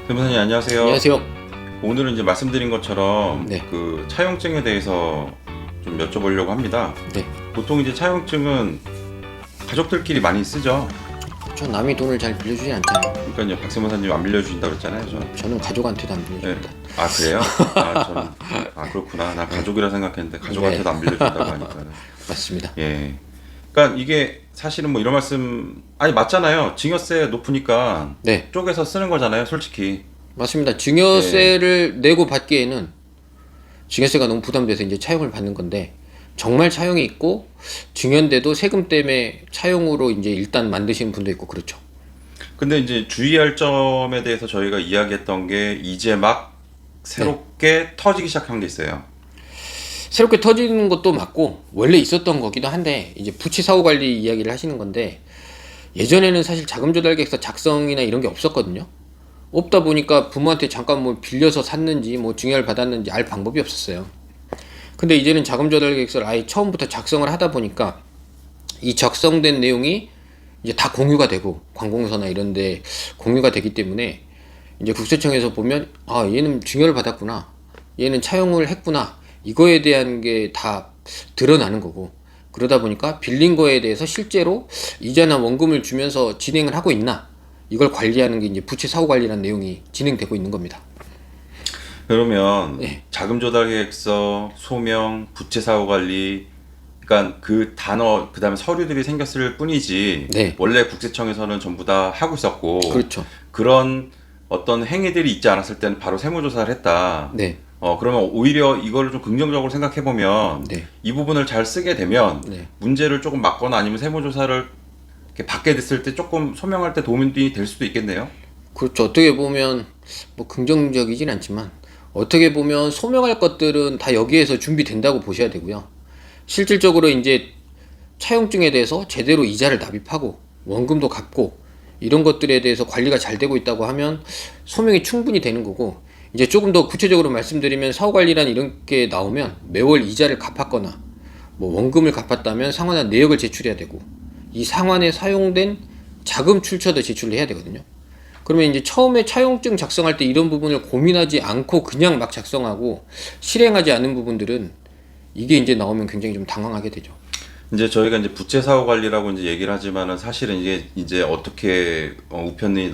변호사님 안녕하세요. 안녕하세요. 오늘은 이제 말씀드린 것처럼 네. 그 차용증에 대해서 좀 여쭤보려고 합니다. 네. 보통 이제 차용증은 가족들끼리 많이 쓰죠. 저 남이 돈을 잘 빌려주지 않잖아요. 그러니까 이제 박세 변호사님 안 빌려주신다고 그랬잖아요. 저는 가족한테도 안 네. 빌려줍니다. 아 그래요? 그렇구나. 나 가족이라 생각했는데 가족한테도 네. 안 빌려준다고 하니까. 맞습니다. 예. 그러니까 이게 사실은 뭐 이런 말씀 맞잖아요. 증여세 높으니까 네. 쪼개서 쓰는 거잖아요, 솔직히. 맞습니다. 증여세를 내고 받기에는 증여세가 너무 부담돼서 이제 차용을 받는 건데, 정말 차용이 있고 증여인데도 세금 때문에 차용으로 이제 일단 만드시는 분도 있고 그렇죠. 근데 이제 주의할 점에 대해서 저희가 이야기했던 게 이제 막 새롭게 터지기 시작한 게 있어요. 새롭게 터지는 것도 맞고 원래 있었던 거기도 한데, 이제 부채 사후 관리 이야기를 하시는 건데, 예전에는 사실 자금 조달 계획서 작성이나 이런 게 없었거든요. 없다 보니까 부모한테 잠깐 뭐 빌려서 샀는지 뭐 증여를 받았는지 알 방법이 없었어요. 근데 이제는 자금 조달 계획서를 아예 처음부터 작성을 하다 보니까 이 작성된 내용이 이제 다 공유가 되고 관공서나 이런 데 공유가 되기 때문에 이제 국세청에서 보면 얘는 증여를 받았구나, 얘는 차용을 했구나, 이거에 대한 게 다 드러나는 거고, 그러다 보니까 빌린 거에 대해서 실제로 이자나 원금을 주면서 진행을 하고 있나, 이걸 관리하는 게 이제 부채 사후 관리라는 내용이 진행되고 있는 겁니다. 그러면 네. 자금 조달 계획서, 소명, 부채 사후 관리, 그러니까 그 단어 그다음에 서류들이 생겼을 뿐이지 네. 원래 국세청에서는 전부 다 하고 있었고, 그렇죠. 그런 어떤 행위들이 있지 않았을 때는 바로 세무조사를 했다. 네. 그러면 오히려 이거를 좀 긍정적으로 생각해 보면 네. 이 부분을 잘 쓰게 되면 네. 문제를 조금 막거나 아니면 세무조사를 이렇게 받게 됐을 때 조금 소명할 때 도움이 될 수도 있겠네요. 그렇죠. 어떻게 보면 뭐 긍정적이진 않지만, 어떻게 보면 소명할 것들은 다 여기에서 준비된다고 보셔야 되고요. 실질적으로 이제 차용증에 대해서 제대로 이자를 납입하고 원금도 갚고 이런 것들에 대해서 관리가 잘 되고 있다고 하면 소명이 충분히 되는 거고, 이제 조금 더 구체적으로 말씀드리면 사후관리란 이런 게 나오면 매월 이자를 갚았거나 뭐 원금을 갚았다면 상환한 내역을 제출해야 되고, 이 상환에 사용된 자금 출처도 제출을 해야 되거든요. 그러면 이제 처음에 차용증 작성할 때 이런 부분을 고민하지 않고 그냥 막 작성하고 실행하지 않은 부분들은 이게 이제 나오면 굉장히 좀 당황하게 되죠. 이제 저희가 이제 부채 사후 관리라고 이제 얘기를 하지만은 사실은 이게 이제 어떻게 우편이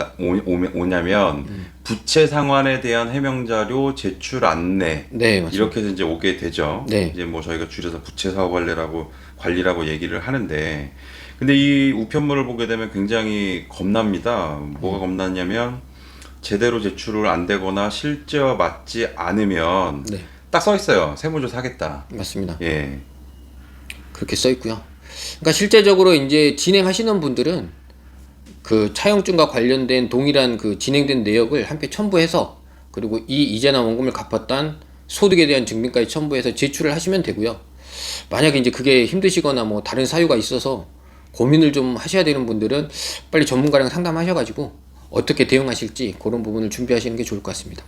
오냐면 부채 상환에 대한 해명 자료 제출 안내, 네, 맞습니다. 이렇게 해서 이제 오게 되죠. 네. 이제 뭐 저희가 줄여서 부채 사후 관리라고 얘기를 하는데, 근데 이 우편물을 보게 되면 굉장히 겁납니다. 뭐가 겁나냐면 제대로 제출을 안 되거나 실제와 맞지 않으면 네, 딱 써 있어요. 세무조사 하겠다. 맞습니다. 예. 그렇게 써 있고요. 그러니까 실제적으로 이제 진행하시는 분들은 그 차용증과 관련된 동일한 그 진행된 내역을 함께 첨부해서, 그리고 이 이자나 원금을 갚았던 소득에 대한 증빙까지 첨부해서 제출을 하시면 되고요. 만약에 이제 그게 힘드시거나 뭐 다른 사유가 있어서 고민을 좀 하셔야 되는 분들은 빨리 전문가랑 상담하셔가지고 어떻게 대응하실지 그런 부분을 준비하시는 게 좋을 것 같습니다.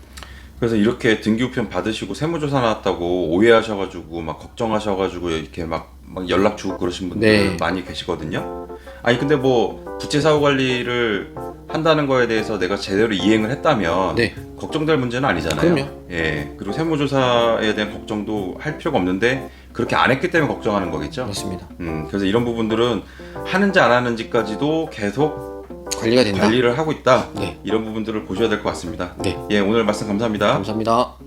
그래서 이렇게 등기우편 받으시고 세무조사 나왔다고 오해하셔가지고 막 걱정하셔가지고 이렇게 막 연락 주고 그러신 분들 네. 많이 계시거든요. 아니 근데 뭐 부채 사후 관리를 한다는 거에 대해서 내가 제대로 이행을 했다면 네. 걱정될 문제는 아니잖아요. 그럼요. 예. 그리고 세무조사에 대한 걱정도 할 필요가 없는데 그렇게 안 했기 때문에 걱정하는 거겠죠. 맞습니다. 그래서 이런 부분들은 하는지 안 하는지까지도 계속 관리가 된다. 관리를 하고 있다. 네. 이런 부분들을 보셔야 될 것 같습니다. 네. 예, 오늘 말씀 감사합니다. 감사합니다.